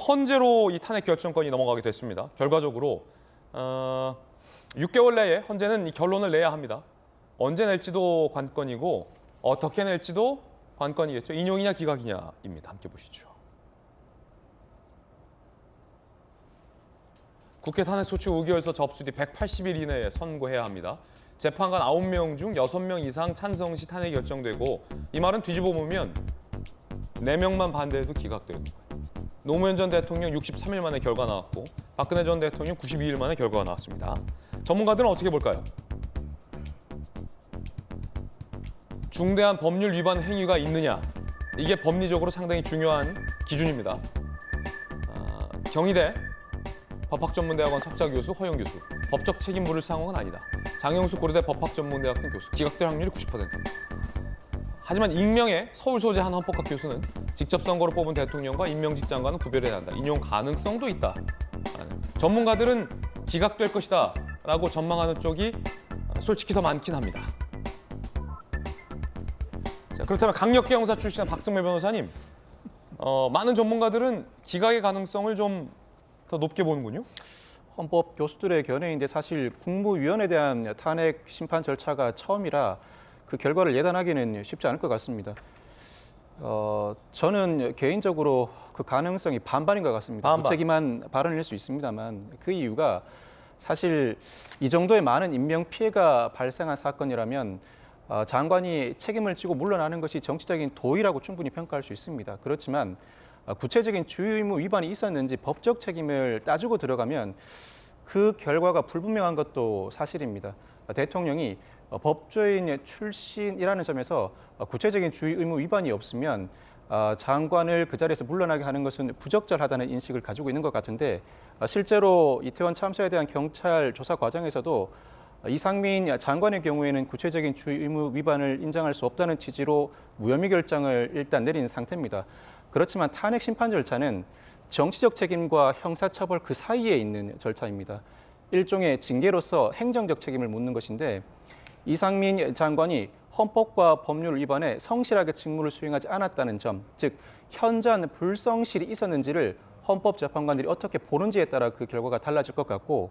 헌재로 이 탄핵 결정권이 넘어가게 됐습니다. 결과적으로 6개월 내에 헌재는 이 결론을 내야 합니다. 언제 낼지도 관건이고 어떻게 낼지도 관건이겠죠. 인용이냐 기각이냐입니다. 함께 보시죠. 국회 탄핵소추 의결서 접수 뒤 180일 이내에 선고해야 합니다. 재판관 9명 중 6명 이상 찬성 시 탄핵이 결정되고, 이 말은 뒤집어 보면 4명만 반대해도 기각되는 거예요. 노무현 전 대통령 63일 만에 결과 나왔고 박근혜 전 대통령 92일 만에 결과가 나왔습니다. 전문가들은 어떻게 볼까요? 중대한 법률 위반 행위가 있느냐, 이게 법리적으로 상당히 중요한 기준입니다. 경희대 법학전문대학원 석좌 교수 허영 교수, 법적 책임 물을 상황은 아니다. 장영수 고려대 법학전문대학교 교수, 기각될 확률이 90%입니다. 하지만 익명의 서울 소재 한 헌법학 교수는 직접 선거로 뽑은 대통령과 임명직 장관은 구별해야 한다. 인용 가능성도 있다. 전문가들은 기각될 것이다 라고 전망하는 쪽이 솔직히 더 많긴 합니다. 자, 그렇다면 강력계 형사 출신의 박승매 변호사님, 많은 전문가들은 기각의 가능성을 좀 더 높게 보는군요. 헌법 교수들의 견해인데 사실 국무위원에 대한 탄핵 심판 절차가 처음이라 그 결과를 예단하기는 쉽지 않을 것 같습니다. 저는 개인적으로 그 가능성이 반반인 것 같습니다. 무책임한 발언일 수 있습니다만, 그 이유가 사실 이 정도의 많은 인명 피해가 발생한 사건이라면 장관이 책임을 지고 물러나는 것이 정치적인 도의라고 충분히 평가할 수 있습니다. 그렇지만 구체적인 주의 의무 위반이 있었는지 법적 책임을 따지고 들어가면 그 결과가 불분명한 것도 사실입니다. 대통령이 법조인 출신이라는 점에서 구체적인 주의 의무 위반이 없으면 장관을 그 자리에서 물러나게 하는 것은 부적절하다는 인식을 가지고 있는 것 같은데, 실제로 이태원 참사에 대한 경찰 조사 과정에서도 이상민 장관의 경우에는 구체적인 주의 의무 위반을 인정할 수 없다는 취지로 무혐의 결정을 일단 내린 상태입니다. 그렇지만 탄핵 심판 절차는 정치적 책임과 형사처벌 그 사이에 있는 절차입니다. 일종의 징계로서 행정적 책임을 묻는 것인데, 이상민 장관이 헌법과 법률 위반에 성실하게 직무를 수행하지 않았다는 점, 즉 현저한 불성실이 있었는지를 헌법재판관들이 어떻게 보는지에 따라 그 결과가 달라질 것 같고,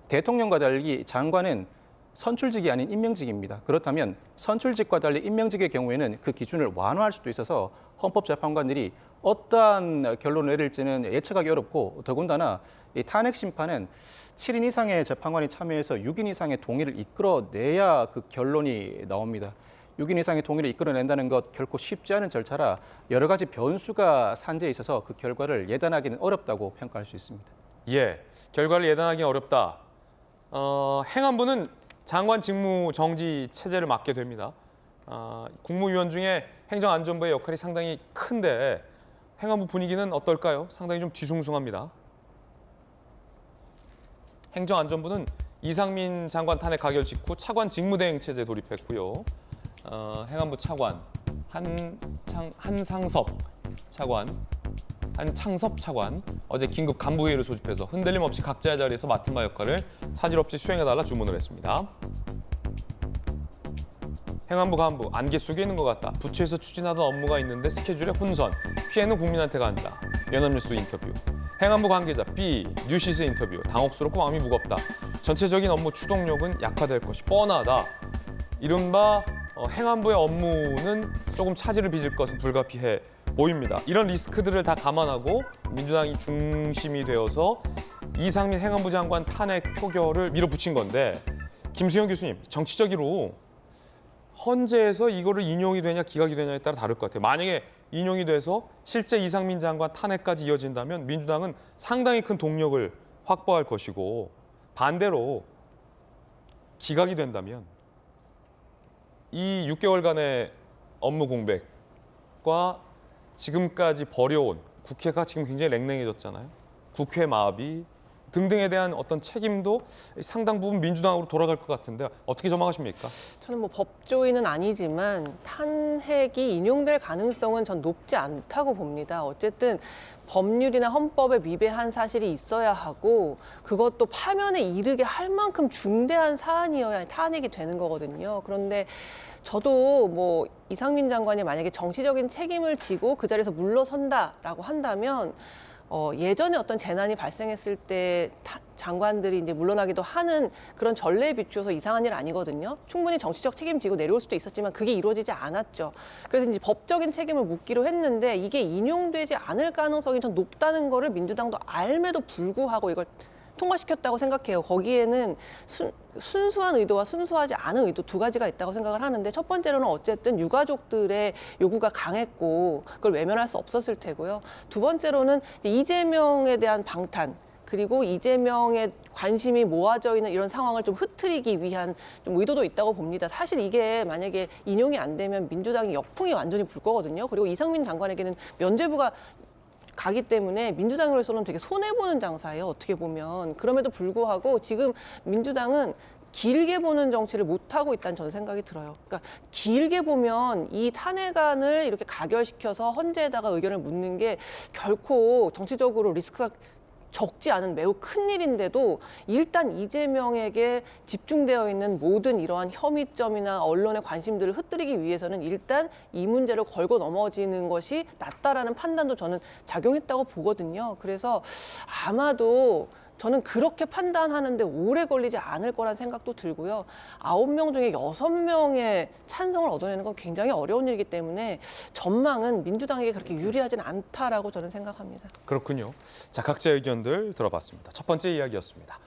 대통령과 달리 장관은 선출직이 아닌 임명직입니다. 그렇다면 선출직과 달리 임명직의 경우에는 그 기준을 완화할 수도 있어서 헌법재판관들이 어떠한 결론을 내릴지는 예측하기 어렵고, 더군다나 이 탄핵 심판은 7인 이상의 재판관이 참여해서 6인 이상의 동의를 이끌어내야 그 결론이 나옵니다. 6인 이상의 동의를 이끌어낸다는 것 결코 쉽지 않은 절차라 여러 가지 변수가 산재해 있어서 그 결과를 예단하기는 어렵다고 평가할 수 있습니다. 예, 결과를 예단하기는 어렵다. 행안부는 장관 직무 정지 체제를 맡게 됩니다. 국무위원 중에 행정안전부의 역할이 상당히 큰데 행안부 분위기는 어떨까요? 상당히 좀 뒤숭숭합니다. 행정안전부는 이상민 장관 탄핵 가결 직후 차관 직무대행 체제에 돌입했고요. 행안부 차관 한상섭 차관 어제 긴급 간부회의를 소집해서 흔들림 없이 각자의 자리에서 맡은 바 역할을 차질 없이 수행해달라 주문을 했습니다. 행안부 간부 안개 속에 있는 것 같다. 부처에서 추진하던 업무가 있는데 스케줄에 혼선, 피해는 국민한테 간다. 연합뉴스 인터뷰. 행안부 관계자 B 뉴시스 인터뷰. 당혹스럽고 마음이 무겁다. 전체적인 업무 추동력은 약화될 것이 뻔하다. 이른바 행안부의 업무는 조금 차질을 빚을 것은 불가피해 보입니다. 이런 리스크들을 다 감안하고 민주당이 중심이 되어서 이상민 행안부 장관 탄핵 표결을 밀어붙인 건데, 김수영 교수님, 정치적으로 헌재에서 이거를 인용이 되냐 기각이 되냐에 따라 다를 것 같아요. 만약에 인용이 돼서 실제 이상민 장관 탄핵까지 이어진다면 민주당은 상당히 큰 동력을 확보할 것이고, 반대로 기각이 된다면 이 6개월간의 업무 공백과 지금까지 벌여온, 국회가 지금 굉장히 냉랭해졌잖아요. 국회 마비 등등에 대한 어떤 책임도 상당 부분 민주당으로 돌아갈 것 같은데 어떻게 전망하십니까? 저는 뭐 법조인은 아니지만 탄핵이 인용될 가능성은 전 높지 않다고 봅니다. 어쨌든 법률이나 헌법에 위배한 사실이 있어야 하고, 그것도 파면에 이르게 할 만큼 중대한 사안이어야 탄핵이 되는 거거든요. 그런데 저도 뭐 이상민 장관이 만약에 정치적인 책임을 지고 그 자리에서 물러선다라고 한다면 예전에 어떤 재난이 발생했을 때 장관들이 이제 물러나기도 하는 그런 전례에 비추어서 이상한 일 아니거든요. 충분히 정치적 책임지고 내려올 수도 있었지만 그게 이루어지지 않았죠. 그래서 이제 법적인 책임을 묻기로 했는데 이게 인용되지 않을 가능성이 전 높다는 거를 민주당도 알매도 불구하고 이걸 통과시켰다고 생각해요. 거기에는 순수한 의도와 순수하지 않은 의도 두 가지가 있다고 생각을 하는데 첫 번째로는 어쨌든 유가족들의 요구가 강했고 그걸 외면할 수 없었을 테고요. 두 번째로는 이재명에 대한 방탄 그리고 이재명의 관심이 모아져 있는 이런 상황을 좀 흐트리기 위한 좀 의도도 있다고 봅니다. 사실 이게 만약에 인용이 안 되면 민주당이 역풍이 완전히 불 거거든요. 그리고 이상민 장관에게는 면죄부가 가기 때문에 민주당으로서는 되게 손해보는 장사예요. 어떻게 보면. 그럼에도 불구하고 지금 민주당은 길게 보는 정치를 못하고 있다는 저는 생각이 들어요. 그러니까 길게 보면 이 탄핵안을 이렇게 가결시켜서 헌재에다가 의견을 묻는 게 결코 정치적으로 리스크가 적지 않은 매우 큰 일인데도 일단 이재명에게 집중되어 있는 모든 이러한 혐의점이나 언론의 관심들을 흩뜨리기 위해서는 일단 이 문제를 걸고 넘어지는 것이 낫다라는 판단도 저는 작용했다고 보거든요. 그래서 아마도 저는 그렇게 판단하는데 오래 걸리지 않을 거란 생각도 들고요. 9명 중에 6명의 찬성을 얻어내는 건 굉장히 어려운 일이기 때문에 전망은 민주당에게 그렇게 유리하진 않다라고 저는 생각합니다. 그렇군요. 자, 각자 의견들 들어봤습니다. 첫 번째 이야기였습니다.